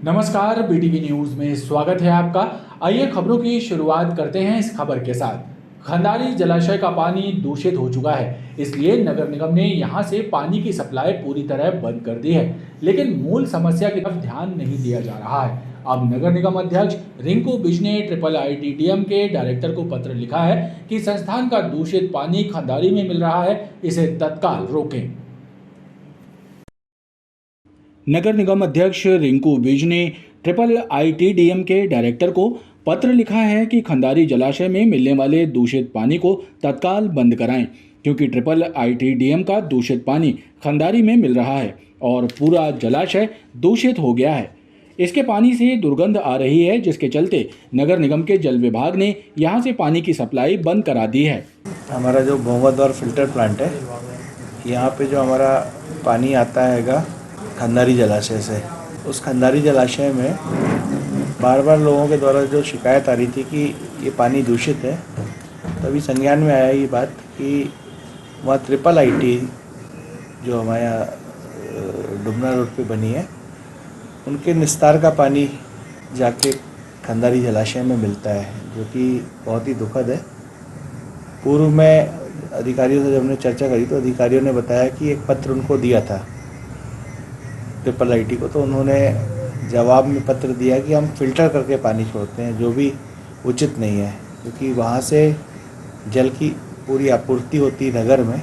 नमस्कार, BTV news में स्वागत है आपका। आइए खबरों की शुरुआत करते हैं इस खबर के साथ। खंडारी जलाशय का पानी दूषित हो चुका है, इसलिए नगर निगम ने यहां से पानी की सप्लाई पूरी तरह बंद कर दी है, लेकिन मूल समस्या की तरफ ध्यान नहीं दिया जा रहा है। अब नगर निगम अध्यक्ष रिंकू बिज ने IIITDM के डायरेक्टर को पत्र लिखा है कि संस्थान का दूषित पानी खंडारी में मिल रहा है, इसे तत्काल रोकें। नगर निगम अध्यक्ष रिंकू बिज ने IIITDM के डायरेक्टर को पत्र लिखा है कि खंडारी जलाशय में मिलने वाले दूषित पानी को तत्काल बंद कराएं, क्योंकि IIITDM का दूषित पानी खंडारी में मिल रहा है और पूरा जलाशय दूषित हो गया है। इसके पानी से दुर्गंध आ रही है, जिसके चलते नगर निगम के जल विभाग ने यहां से पानी की सप्लाई बंद करा दी है। हमारा जो मोहम्मदवार फिल्टर प्लांट है, यहाँ पे जो हमारा पानी आता हैगा खंडारी जलाशय से, उस खंडारी जलाशय में बार बार लोगों के द्वारा जो शिकायत आ रही थी कि ये पानी दूषित है, तभी संज्ञान में आया ये बात कि वहाँ IIIT जो हमारे यहाँ डुमना रोड पे बनी है, उनके निस्तार का पानी जाके खंडारी जलाशय में मिलता है, जो कि बहुत ही दुखद है। पूर्व में अधिकारियों से जब हमने चर्चा करी तो अधिकारियों ने बताया कि एक पत्र उनको दिया था IIIT को, तो उन्होंने जवाब में पत्र दिया कि हम फ़िल्टर करके पानी छोड़ते हैं, जो भी उचित नहीं है, क्योंकि वहाँ से जल की पूरी आपूर्ति होती नगर में।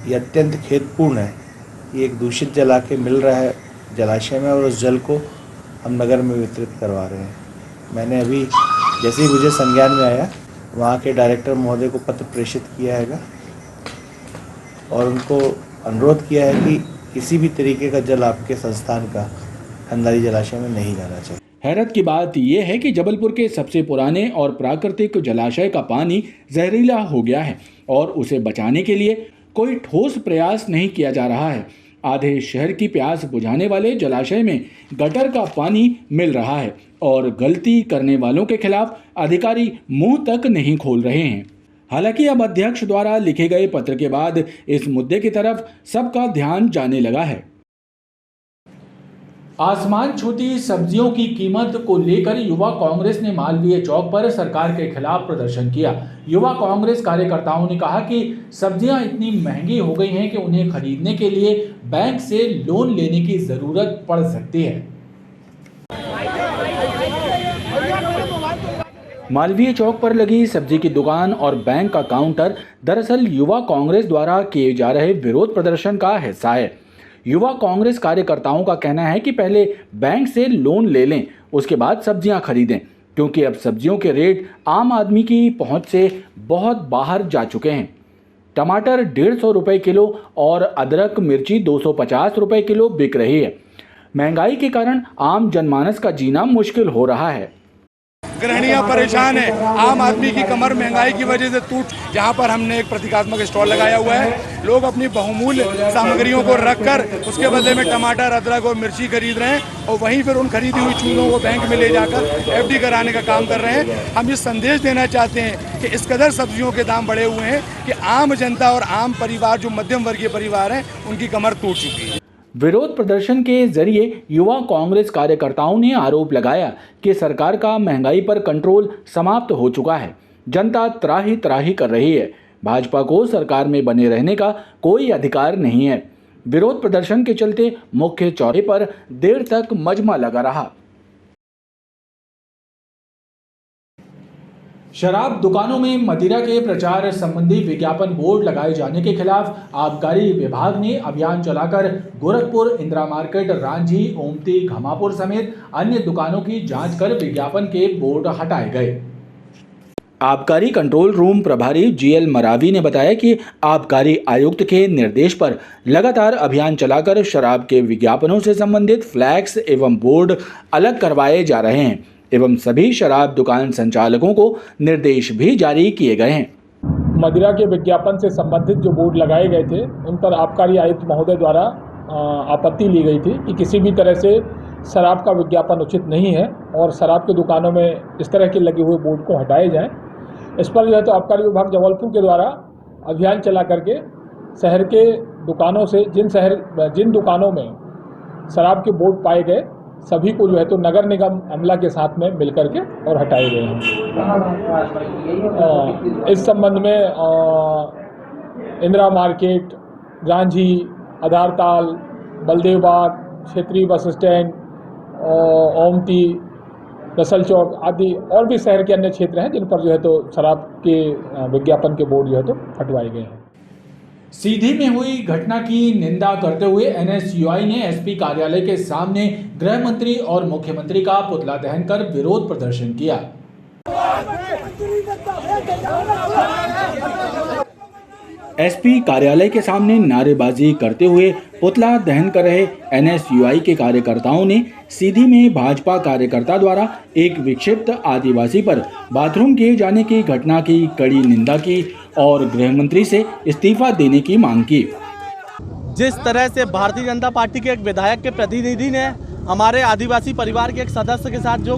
ये अत्यंत खेदपूर्ण है कि एक दूषित जल आके मिल रहा है जलाशय में और उस जल को हम नगर में वितरित करवा रहे हैं। मैंने अभी जैसे ही मुझे संज्ञान में आया, वहाँ के डायरेक्टर महोदय को पत्र प्रेषित किया हैगा और उनको अनुरोध किया है कि किसी भी तरीके का जल आपके संस्थान का खंडारी जलाशय में नहीं जाना चाहिए। हैरत की बात यह है कि जबलपुर के सबसे पुराने और प्राकृतिक जलाशय का पानी जहरीला हो गया है और उसे बचाने के लिए कोई ठोस प्रयास नहीं किया जा रहा है। आधे शहर की प्यास बुझाने वाले जलाशय में गटर का पानी मिल रहा है और गलती करने वालों के खिलाफ अधिकारी मुंह तक नहीं खोल रहे हैं। हालांकि अब अध्यक्ष द्वारा लिखे गए पत्र के बाद इस मुद्दे की तरफ सबका ध्यान जाने लगा है। आसमान छूती सब्जियों की कीमत को लेकर युवा कांग्रेस ने मालवीय चौक पर सरकार के खिलाफ प्रदर्शन किया। युवा कांग्रेस कार्यकर्ताओं ने कहा कि सब्जियां इतनी महंगी हो गई हैं कि उन्हें खरीदने के लिए बैंक से लोन लेने की जरूरत पड़ सकती है। मालवीय चौक पर लगी सब्जी की दुकान और बैंक का काउंटर दरअसल युवा कांग्रेस द्वारा किए जा रहे विरोध प्रदर्शन का हिस्सा है। युवा कांग्रेस कार्यकर्ताओं का कहना है कि पहले बैंक से लोन ले लें, उसके बाद सब्जियां खरीदें, क्योंकि अब सब्जियों के रेट आम आदमी की पहुंच से बहुत बाहर जा चुके हैं। टमाटर 150 रुपये किलो और अदरक मिर्ची 250 रुपये किलो बिक रही है। महंगाई के कारण आम जनमानस का जीना मुश्किल हो रहा है। गृहिणियां परेशान है, आम आदमी की कमर महंगाई की वजह से टूट। यहाँ पर हमने एक प्रतीकात्मक स्टॉल लगाया हुआ है, लोग अपनी बहुमूल्य सामग्रियों को रखकर उसके बदले में टमाटर, अदरक और मिर्ची खरीद रहे हैं और वहीं फिर उन खरीदी हुई चीज़ों को बैंक में ले जाकर FD कराने का काम कर रहे हैं। हम ये संदेश देना चाहते हैं कि इस कदर सब्जियों के दाम बढ़े हुए हैं कि आम जनता और आम परिवार, जो मध्यम वर्गीय परिवार हैं, उनकी कमर टूट चुकी है। विरोध प्रदर्शन के जरिए युवा कांग्रेस कार्यकर्ताओं ने आरोप लगाया कि सरकार का महंगाई पर कंट्रोल समाप्त हो चुका है। जनता त्राही त्राही कर रही है। भाजपा को सरकार में बने रहने का कोई अधिकार नहीं है। विरोध प्रदर्शन के चलते मुख्य चौराहे पर देर तक मजमा लगा रहा। शराब दुकानों में मदिरा के प्रचार संबंधी विज्ञापन बोर्ड लगाए जाने के खिलाफ आबकारी विभाग ने अभियान चलाकर गोरखपुर, इंदिरा मार्केट, रांझी, ओमती, घमापुर समेत अन्य दुकानों की जांच कर विज्ञापन के बोर्ड हटाए गए। आबकारी कंट्रोल रूम प्रभारी GL मरावी ने बताया कि आबकारी आयुक्त के निर्देश पर लगातार अभियान चलाकर शराब के विज्ञापनों से संबंधित फ्लैक्स एवं बोर्ड अलग करवाए जा रहे हैं एवं सभी शराब दुकान संचालकों को निर्देश भी जारी किए गए हैं। मदिरा के विज्ञापन से संबंधित जो बोर्ड लगाए गए थे, उन पर आबकारी आयुक्त महोदय द्वारा आपत्ति ली गई थी कि किसी भी तरह से शराब का विज्ञापन उचित नहीं है और शराब की दुकानों में इस तरह के लगे हुए बोर्ड को हटाए जाएं। इस पर जो है तो आबकारी विभाग जबलपुर के द्वारा अभियान चला करके शहर के दुकानों से जिन दुकानों में शराब के बोर्ड पाए गए सभी को जो है तो नगर निगम अमला के साथ में मिलकर के और हटाए गए हैं। इस संबंध में इंदिरा मार्केट, रांझी, आधारताल, बलदेव बाग, क्षेत्रीय बस स्टैंड, ओमती, रसल चौक आदि और भी शहर के अन्य क्षेत्र हैं जिन पर जो है तो शराब के विज्ञापन के बोर्ड जो है तो हटवाए गए हैं। सीधी में हुई घटना की निंदा करते हुए एनएसयूआई ने एसपी कार्यालय के सामने गृह मंत्री और मुख्यमंत्री का पुतला दहन कर विरोध प्रदर्शन किया। एसपी कार्यालय के सामने नारेबाजी करते हुए पुतला दहन कर रहे एनएसयूआई के कार्यकर्ताओं ने सीधी में भाजपा कार्यकर्ता द्वारा एक विक्षिप्त आदिवासी पर बाथरूम किए जाने की घटना की कड़ी निंदा की और गृह मंत्री से इस्तीफा देने की मांग की। जिस तरह से भारतीय जनता पार्टी के एक विधायक के प्रतिनिधि ने हमारे आदिवासी परिवार के एक सदस्य के साथ जो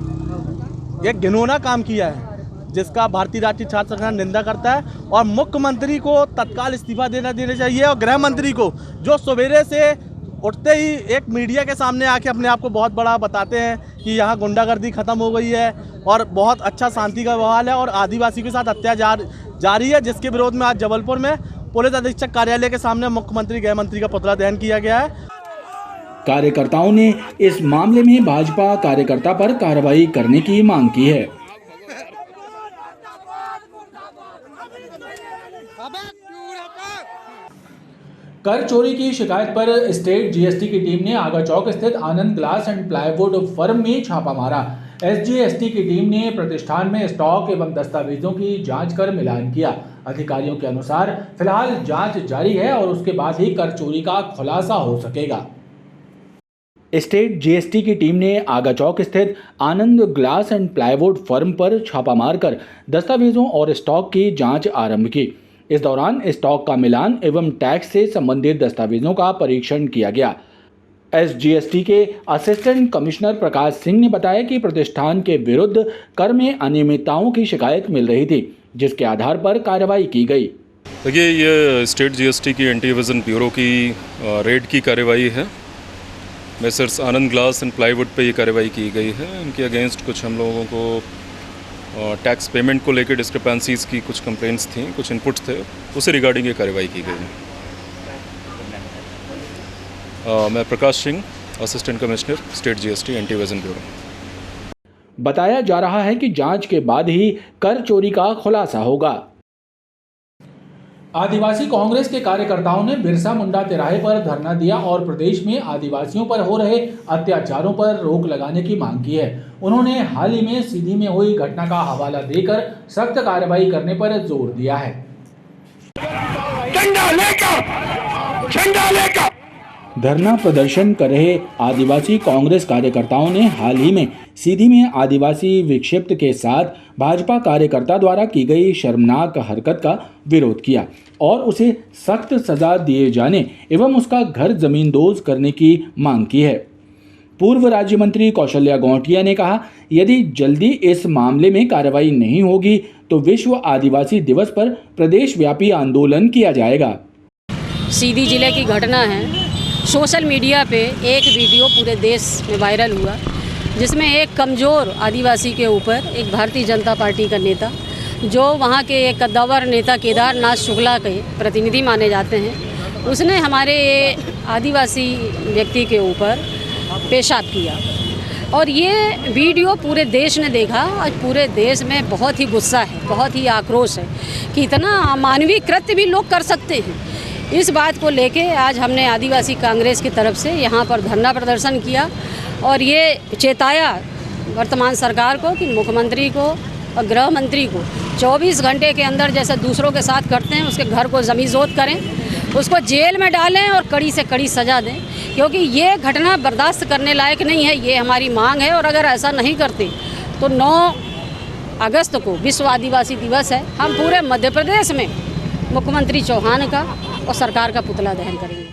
एक घिनौना काम किया है, जिसका भारतीय राष्ट्रीय छात्र संगठन निंदा करता है, और मुख्यमंत्री को तत्काल इस्तीफा देना चाहिए, और गृह मंत्री को जो सवेरे से उठते ही एक मीडिया के सामने आके अपने आप को बहुत बड़ा बताते हैं कि यहाँ गुंडागर्दी खत्म हो गई है और बहुत अच्छा शांति का माहौल है और आदिवासी के साथ अत्याचार जारी है, जिसके विरोध में आज जबलपुर में पुलिस अधीक्षक कार्यालय के सामने मुख्यमंत्री गृह मंत्री का पुतला दहन किया गया है। कार्यकर्ताओं ने इस मामले में भाजपा कार्यकर्ता पर कार्रवाई करने की मांग की है। कर चोरी की शिकायत पर स्टेट जीएसटी की टीम ने आगा चौक स्थित आनंद ग्लास एंड प्लाईवुड फर्म में छापा मारा। एसजीएसटी की टीम ने प्रतिष्ठान में स्टॉक एवं दस्तावेजों की जांच कर मिलान किया। अधिकारियों के अनुसार फिलहाल जांच जारी है और उसके बाद ही कर चोरी का खुलासा हो सकेगा। स्टेट जीएसटी की टीम ने आगा चौक स्थित आनंद ग्लास एंड प्लाईवुड फर्म पर छापा मारकर दस्तावेजों और स्टॉक की जांच आरंभ की। इस दौरान स्टॉक का मिलान एवं टैक्स से संबंधित दस्तावेजों का परीक्षण किया गया। एसजीएसटी के असिस्टेंट कमिश्नर प्रकाश सिंह ने बताया कि प्रतिष्ठान के विरुद्ध कर में अनियमितताओं की शिकायत मिल रही थी, जिसके आधार पर कार्रवाई की गई। देखिए, ये स्टेट जीएसटी की एंटी एविजन ब्यूरो की रेड की कार्रवाई है। Messrs Anand glass and plywood पे ये कार्रवाई की गई है। इनके अगेंस्ट कुछ हम लोगों को टैक्स पेमेंट को लेकर डिस्क्रिपेंसीज की कुछ कंप्लेंट्स थी, कुछ इनपुट्स थे, उसे रिगार्डिंग ये कार्रवाई की गई है। मैं Prakash Singh, assistant commissioner, state GST anti evasion bureau. बताया जा रहा है कि जांच के बाद ही कर चोरी का खुलासा होगा। आदिवासी कांग्रेस के कार्यकर्ताओं ने बिरसा मुंडा तिराहे पर धरना दिया और प्रदेश में आदिवासियों पर हो रहे अत्याचारों पर रोक लगाने की मांग की है। उन्होंने हाल ही में सीधी में हुई घटना का हवाला देकर सख्त कार्रवाई करने पर जोर दिया है। धरना प्रदर्शन कर रहे आदिवासी कांग्रेस कार्यकर्ताओं ने हाल ही में सीधी में आदिवासी विक्षिप्त के साथ भाजपा कार्यकर्ता द्वारा की गई शर्मनाक हरकत का विरोध किया और उसे सख्त सजा दिए जाने एवं उसका घर जमींदोज करने की मांग की है। पूर्व राज्य मंत्री कौशल्या गौटिया ने कहा, यदि जल्दी इस मामले में कार्रवाई नहीं होगी तो विश्व आदिवासी दिवस पर प्रदेश व्यापी आंदोलन किया जाएगा। सीधी जिले की घटना है। सोशल मीडिया पे एक वीडियो पूरे देश में वायरल हुआ, जिसमें एक कमज़ोर आदिवासी के ऊपर एक भारतीय जनता पार्टी का नेता, जो वहाँ के एक कद्दावर नेता केदारनाथ शुक्ला के प्रतिनिधि माने जाते हैं, उसने हमारे आदिवासी व्यक्ति के ऊपर पेशाब किया और ये वीडियो पूरे देश ने देखा। आज पूरे देश में बहुत ही गुस्सा है, बहुत ही आक्रोश है कि इतना अमानवीय कृत्य भी लोग कर सकते हैं। इस बात को लेके आज हमने आदिवासी कांग्रेस की तरफ से यहाँ पर धरना प्रदर्शन किया और ये चेताया वर्तमान सरकार को कि मुख्यमंत्री को और गृह मंत्री को 24 घंटे के अंदर जैसे दूसरों के साथ करते हैं उसके घर को जमीजोत करें, उसको जेल में डालें और कड़ी से कड़ी सज़ा दें, क्योंकि ये घटना बर्दाश्त करने लायक नहीं है। ये हमारी मांग है और अगर ऐसा नहीं करते तो 9 अगस्त को विश्व आदिवासी दिवस है। हम पूरे मध्य प्रदेश में मुख्यमंत्री चौहान का और सरकार का पुतला दहन करेंगे।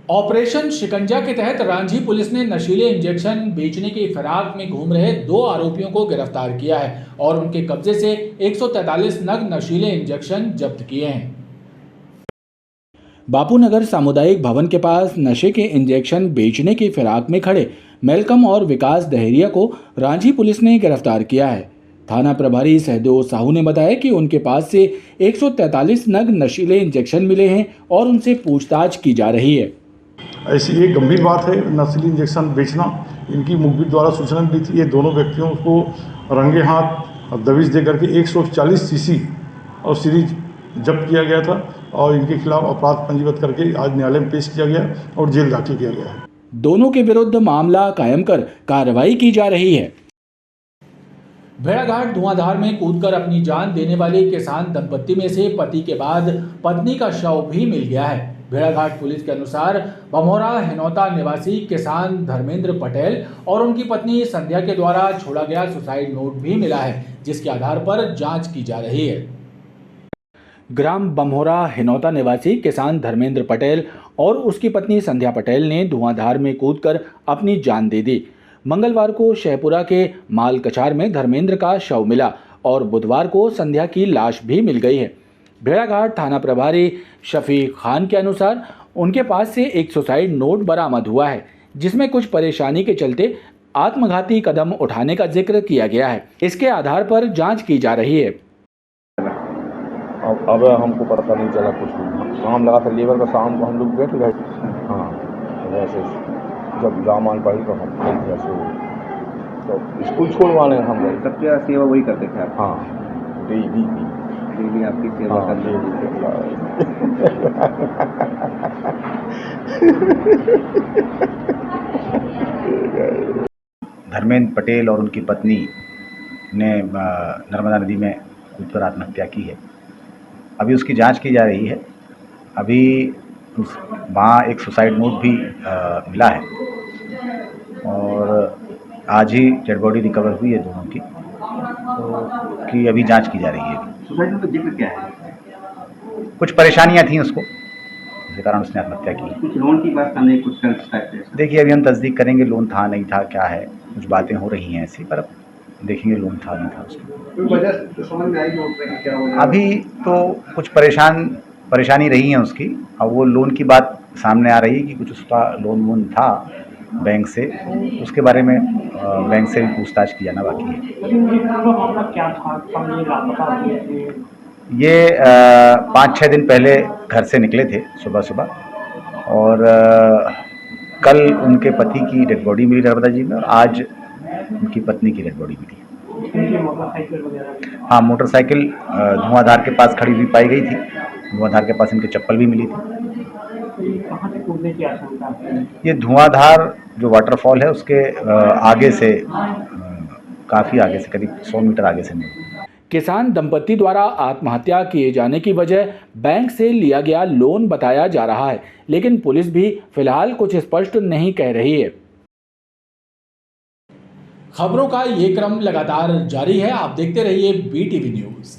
ऑपरेशन शिकंजा के तहत रांझी पुलिस ने नशीले इंजेक्शन बेचने की फिराक में घूम रहे 2 आरोपियों को गिरफ्तार किया है और उनके कब्जे से 143 नग नशीले इंजेक्शन जब्त किए हैं। बापूनगर सामुदायिक भवन के पास नशे के इंजेक्शन बेचने की फिराक में खड़े मेलकम और विकास दहेरिया को रांची पुलिस ने गिरफ्तार किया है। थाना प्रभारी सहदेव साहू ने बताया कि उनके पास से 143 नग नशीले इंजेक्शन मिले हैं और उनसे पूछताछ की जा रही है। ऐसी एक गंभीर बात है नशीली इंजेक्शन बेचना। इनकी मुखबिर द्वारा सूचना मिली थी। ये दोनों व्यक्तियों को रंगे हाथ दबिश दे करके 140 सीसी और सीरीज जब्त किया गया था और इनके खिलाफ अपराध पंजीबद्ध करके आज न्यायालय में पेश किया गया और जेल दाखिल किया गया है। दोनों के विरुद्ध मामला कायम कर कार्रवाई की जा रही है। भेड़ाघाट धुआंधार में कूदकर अपनी जान देने वाले किसान दंपत्ति में से पति के बाद पत्नी का शव भी मिल गया है। भेड़ाघाट पुलिस के अनुसार बमोरा हिनौता निवासी किसान धर्मेंद्र पटेल और उनकी पत्नी संध्या के द्वारा छोड़ा गया सुसाइड नोट भी मिला है, जिसके आधार पर जांच की जा रही है। ग्राम बमोरा हिनौता निवासी किसान धर्मेंद्र पटेल और उसकी पत्नी संध्या पटेल ने धुआंधार में कूदकर अपनी जान दे दी। मंगलवार को शहपुरा के माल कचार में धर्मेंद्र का शव मिला और बुधवार को संध्या की लाश भी मिल गई है। भेड़ाघाट थाना प्रभारी शफीक खान के अनुसार उनके पास से एक सुसाइड नोट बरामद हुआ है, जिसमें कुछ परेशानी के चलते आत्मघाती कदम उठाने का जिक्र किया गया है। इसके आधार पर जांच की जा रही है। अब हमको पता नहीं चला कुछ भी। काम लगा था लेबर का, शाम को हम लोग बैठ गए। हाँ, वैसे जब जामान पड़ी तो हम गए तो स्कूल छोड़वाने हम गए। सबसे ज़्यादा सेवा वही करते थे आप? हाँ, डेली आपकी सेवा करते धर्मेंद्र पटेल और उनकी पत्नी ने नर्मदा नदी में कूदकर आत्महत्या की है। अभी उसकी जांच की जा रही है। अभी वहाँ एक सुसाइड नोट भी मिला है और आज ही डेड बॉडी रिकवर हुई है दोनों की, तो की अभी जांच की जा रही है। सुसाइड नोट का जिक्र क्या है? कुछ परेशानियां थीं उसको, जिसके कारण उसने आत्महत्या की। कुछ लोन की बात करने, कुछ देखिए, अभी हम तस्दीक करेंगे लोन था नहीं था क्या है, कुछ बातें हो रही हैं ऐसी, पर अब देखेंगे लोन था नहीं था उसको। वजह समझ में आई नोट में क्या होगा? अभी तो कुछ परेशानी रही है उसकी। अब वो लोन की बात सामने आ रही है कि कुछ उसका लोन था बैंक से, उसके बारे में बैंक से भी पूछताछ की जाना बाकी है। ये 5-6 दिन पहले घर से निकले थे सुबह और कल उनके पति की डेड बॉडी मिली नर्मदा जी में और आज उनकी पत्नी की डेड बॉडी मिली। हाँ, मोटरसाइकिल धुआंधार के पास खड़ी हुई पाई गई थी। धुआंधार के पास इनके चप्पल भी मिली थी। ये धुआंधार जो वाटरफॉल है उसके आगे से, काफ़ी आगे से, करीब 100 मीटर आगे से मिली। किसान दंपत्ति द्वारा आत्महत्या किए जाने की वजह बैंक से लिया गया लोन बताया जा रहा है, लेकिन पुलिस भी फिलहाल कुछ स्पष्ट नहीं कह रही है। खबरों का ये क्रम लगातार जारी है। आप देखते रहिए BTV न्यूज़।